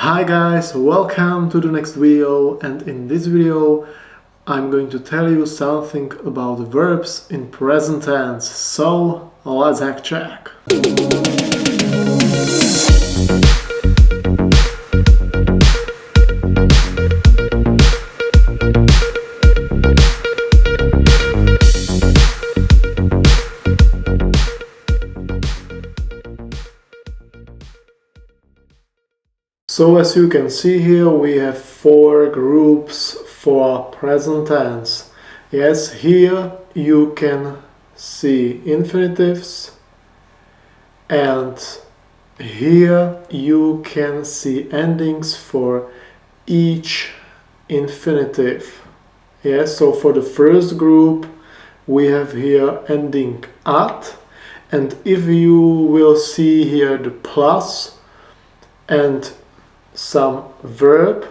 Hi guys, welcome to the next video, and in this video I'm going to tell you something about verbs in present tense. So let's have a check. So as you can see here, we have four groups for present tense. Yes, here you can see infinitives, and here you can see endings for each infinitive. Yes, so for the first group we have here ending at, and if you will see here the plus and some verb,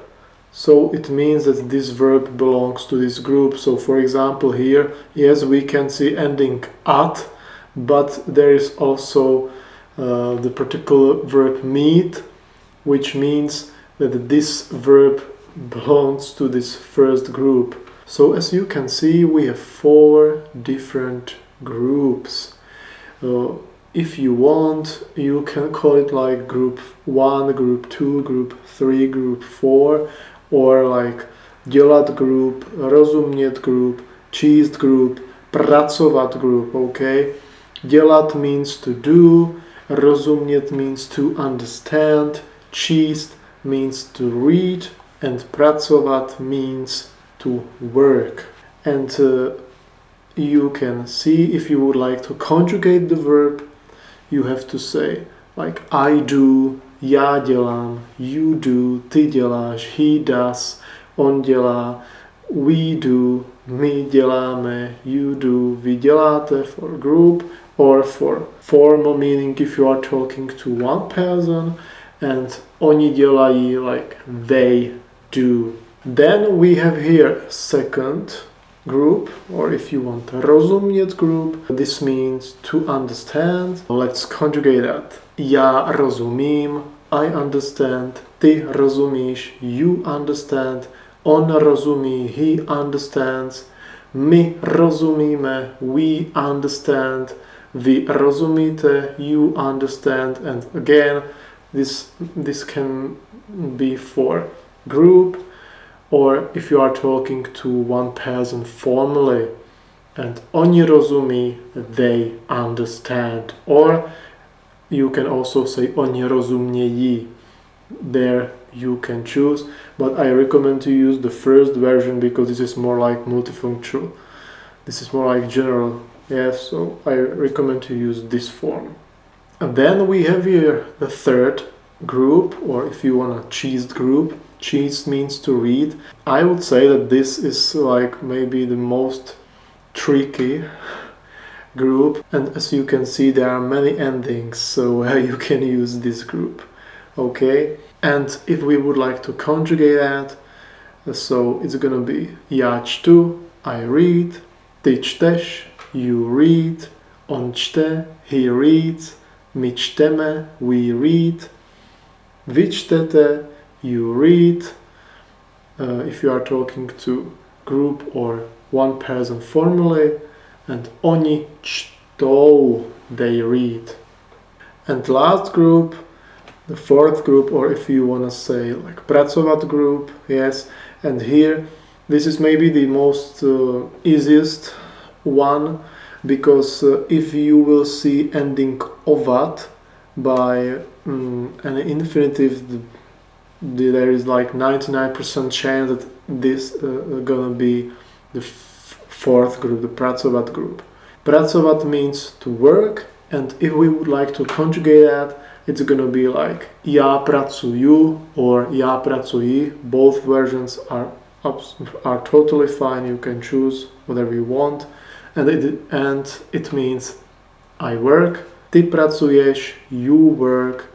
so it means that this verb belongs to this group. So for example here, yes, we can see ending at, but there is also the particular verb meet, which means that this verb belongs to this first group. So as you can see, we have four different groups. If you want, you can call it like group 1, group 2, group 3, group 4, or like dělat group, rozumět group, číst group, pracovat group, okay? Dělat means to do, rozumět means to understand, číst means to read, and pracovat means to work. And you can see, if you would like to conjugate the verb, you have to say like I do, já dělám, you do, ty děláš, he does, on dělá, we do, my děláme, you do, vy děláte for group, or for formal meaning if you are talking to one person, and oni dělají like they do. Then we have here second group, or if you want rozumět group, this means to understand. Let's conjugate that. Já rozumím, I understand, ty rozumíš, you understand, on rozumí, he understands, my rozumíme, we understand, vy rozumíte, you understand, and again this can be for group, or if you are talking to one person formally, and oni rozumí, they understand, or you can also say oni rozumějí. There you can choose, but I recommend to use the first version because this is more like multifunctional. This is more like general. Yes, so I recommend to use this form. And then we have here the third group, or if you want a číst group. Číst means to read. I would say that this is like maybe the most tricky group, and as you can see there are many endings, so you can use this group. Okay, and if we would like to conjugate that, so it's gonna be já čtu, I read, ty čteš, you read, on čte, he reads, my čteme, we read, vy čtete, you read, if you are talking to group or one person formally, and oni čtou, they read. And last group, the fourth group, or if you want to say like pracovat group, yes, and here this is maybe the most easiest one, because if you will see ending ovat by an infinitive, there is like 99% chance that this gonna be the fourth group, the pracovat group. Pracovat means to work, and if we would like to conjugate that, it's gonna be like já pracuju or já pracuji. Both versions are totally fine. You can choose whatever you want, and it means I work. Ty pracuješ, you work.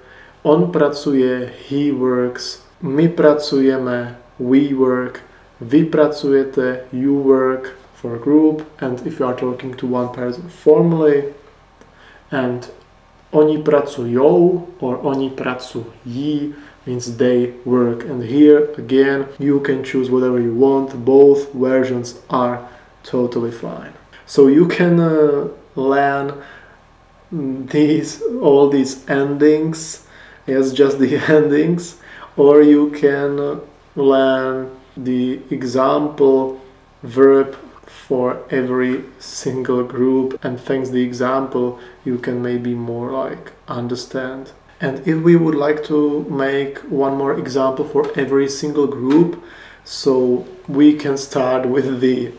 On pracuje, he works, my pracujeme, we work, vy pracujete, you work, for a group, and if you are talking to one person formally, and oni pracujou or oni pracují, means they work. And here again you can choose whatever you want. Both versions are totally fine. So you can learn all these endings, yes, just the endings, or you can learn the example verb for every single group, and thanks the example you can maybe more like understand. And if we would like to make one more example for every single group, so we can start with the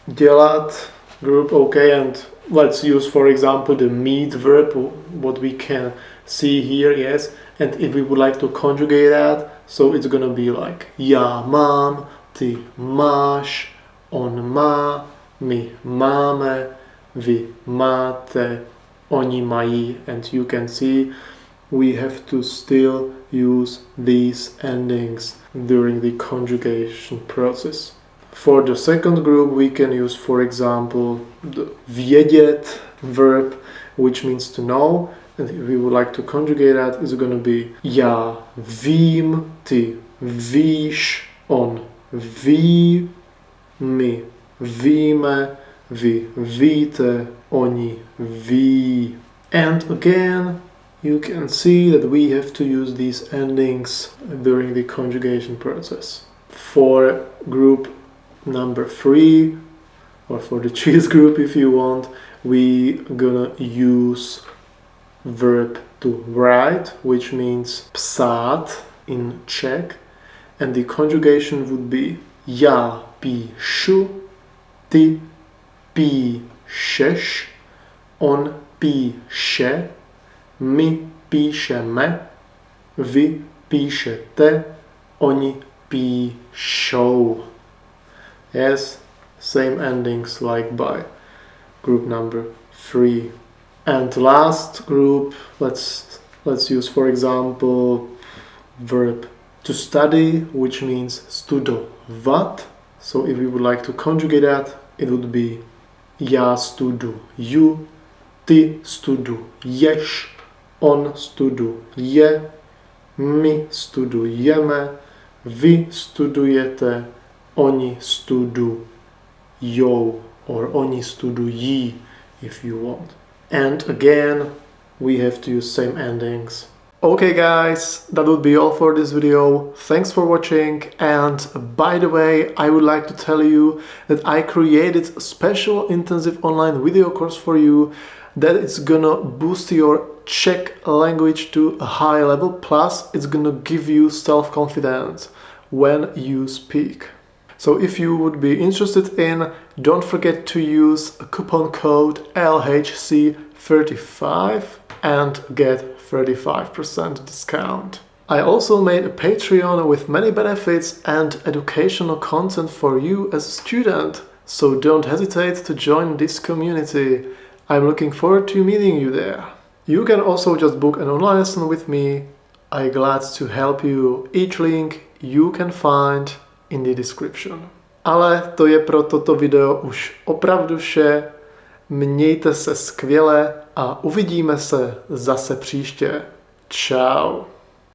dělat group, okay, and let's use for example the mít verb, what we can see here, yes, and if we would like to conjugate that, so it's gonna be like já mám, ty máš, on má, my máme, vy máte, oni mají, and you can see we have to still use these endings during the conjugation process. For the second group we can use for example the vědět verb, which means to know, and if we would like to conjugate that, it's gonna be já vím, ty víš, on ví, my víme, vy víte, oni ví. And again you can see that we have to use these endings during the conjugation process. For group number 3, or for the cheese group if you want, we gonna use verb to write, which means psát in Czech, and the conjugation would be já píšu, ty píšeš, on píše, my píšeme, vy píšete, oni píšou. Yes, same endings like by group number 3. And last group, let's use for example verb to study, which means studovat. So if we would like to conjugate that, it would be já studuju, ty studuješ, on studuje, my studujeme, vy studujete, oni studujou, or oni studují if you want. And again we have to use same endings. Okay guys, that would be all for this video. Thanks for watching, and by the way, I would like to tell you that I created a special intensive online video course for you that it's gonna boost your Czech language to a high level, plus it's gonna give you self-confidence when you speak. So if you would be interested in, don't forget to use a coupon code LHC35 and get 35% discount. I also made a Patreon with many benefits and educational content for you as a student, so don't hesitate to join this community. I'm looking forward to meeting you there. You can also just book an online lesson with me. I'm glad to help you. Each link you can find in the description. Ale to je pro toto video už opravdu vše. Mějte se skvěle a uvidíme se zase příště. Ciao.